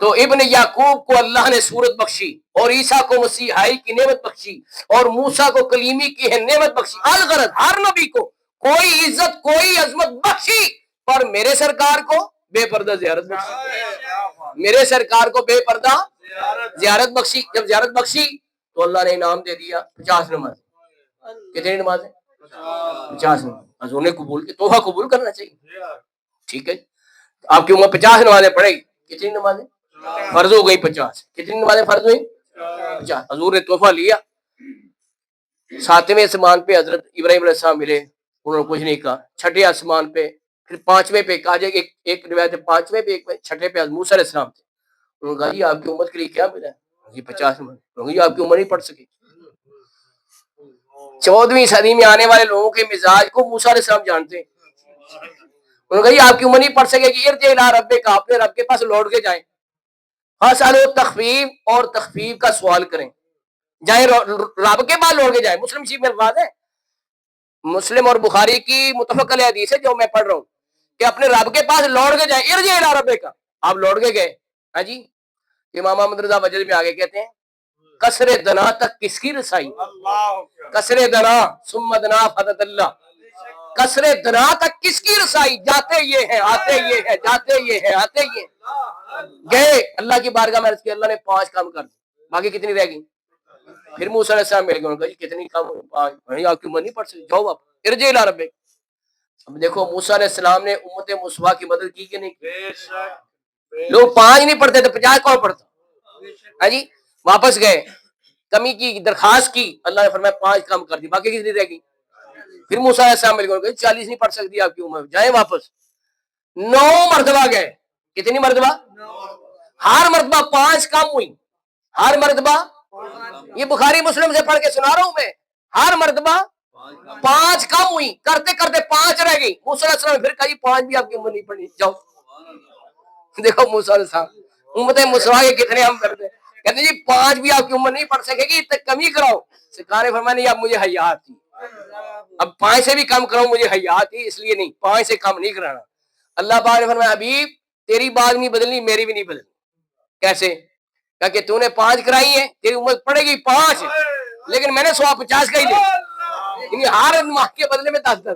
تو ابن یعقوب کو اللہ نے صورت بخشی اور عیسیٰ کو مسیحائی کی نعمت بخشی اور موسیٰ کو کلیمی کی ہے نعمت بخشی. الغرض ہر نبی کو کوئی عزت کوئی عظمت بخشی، پر میرے سرکار کو بے پردہ زیارت بخشی، میرے سرکار کو بے پردہ زیارت بخشی. جب زیارت بخشی تو اللہ نے انعام دے دیا 50 نماز. کتنی نماز ہے؟ 50 نماز. حضور نے قبول کی، تحفہ قبول کرنا چاہیے. ٹھیک ہے، آپ کی عمر 50 نمازیں پڑھے گی. کتنی نمازیں فرض ہو گئی؟ 50. کتنی نمازیں فرض ہوئی؟ 50. حضور نے تحفہ لیا. 7ویں آسمان پہ حضرت ابراہیم علیہ السلام ملے، انہوں نے کچھ نہیں کہا. 6ٹھے آسمان پہ، پھر 5ویں پہ کہا جائے. ایک روایت 5ویں پہ، ایک 6ٹھے پہ موسیٰ علیہ السلام تھے. انہوں نے کہا جی آپ کی امت کے لیے کیا ملا؟ جی 50 نماز. جی آپ کی عمر نہیں پڑھ سکی. 14ویں صدی میں آنے والے لوگوں کے مزاج کو موسیٰ علیہ السلام جانتے ہیں. انہوں نے کہا جی آپ کی عمر نہیں پڑھ سکے گی. ارجع الی ربک، اپنے رب کے پاس لوٹ کے جائیں. فاسألوا تخفیف، اور تخفیف کا سوال کریں. جائیں رب کے پاس لوٹ کے جائیں. مسلم شریف میں الفاظ ہے، مسلم اور بخاری کی متفق علیہ حدیث ہے جو میں پڑھ رہا ہوں، کہ اپنے رب کے پاس لوٹ کے جائیں. ارجع الی ربک، آپ لوٹ کے گئے. ہاں جی، امام محمد رضا وجد میں آگے کہتے ہیں کسر دنا تک کس کی رسائی؟ کسر دنا ثم دنا فتت اللہ. کسر دنا تک کس کی رسائی؟ جاتے یہ ہیں آتے یہ ہیں، جاتے یہ ہیں آتے یہ. گئے اللہ کی بارگاہ میں عرض کی، اللہ نے 5 کام کر دی، باقی کتنی رہ گئی؟ پھر موسیٰ علیہ السلام مل گئے. انہوں نے کہا کتنی کام؟ 5. آپ کی عمر نہیں پڑھ سکتی، جاؤ آپ ارجع الی ربک. اب دیکھو موسیٰ علیہ السلام نے امت مصطفیٰ کی مدد کی کہ نہیں؟ لوگ 5 نہیں پڑھتے تو 50 کون پڑھتا؟ ہاں جی، واپس گئے، کمی کی درخواست کی، اللہ نے فرمایا 5 کام کر دی، باقی کتنی رہ گئی؟ پھر موسیٰ علیہ السلام مل گئے، 40 نہیں پڑھ سکتی آپ کی عمر، جائیں واپس. 9 مرتبہ گئے. کتنی مرتبہ؟ ہر مرتبہ 5 کام ہوئی. ہر مرتبہ، یہ بخاری مسلم سے پڑھ کے سنا رہا ہوں میں، ہر مرتبہ 5 کام ہوئی. کرتے کرتے 5 رہ گئی. موسیٰ علیہ السلام پھر کہا جی 5 بھی آپ کی عمر نہیں پڑھی، جاؤ. دیکھو موسیٰ علیہ السلام امت مصطفیٰ کے کتنے ہم کرتے ہیں. کہتے ہیں جی 5 بھی آپ کی عمر نہیں پڑھ سکے گی، اتنے کمی کراؤ. سرکار نے فرمایا نہیں، اب مجھے حیا تھی، اب 5 سے بھی کم کراؤ، مجھے حیا تھی اس لیے نہیں، 5 سے کم نہیں کرانا. اللہ پاک نے فرمایا حبیب تیری بات نہیں بدلنی، میری بھی نہیں بدلنی. کیسے؟ کہ تو نے 5 کرائی ہیں، تیری عمر پڑے گی 5، لیکن میں نے 150 کا ہی لے، یعنی ہر ماہ کے بدلے میں 10.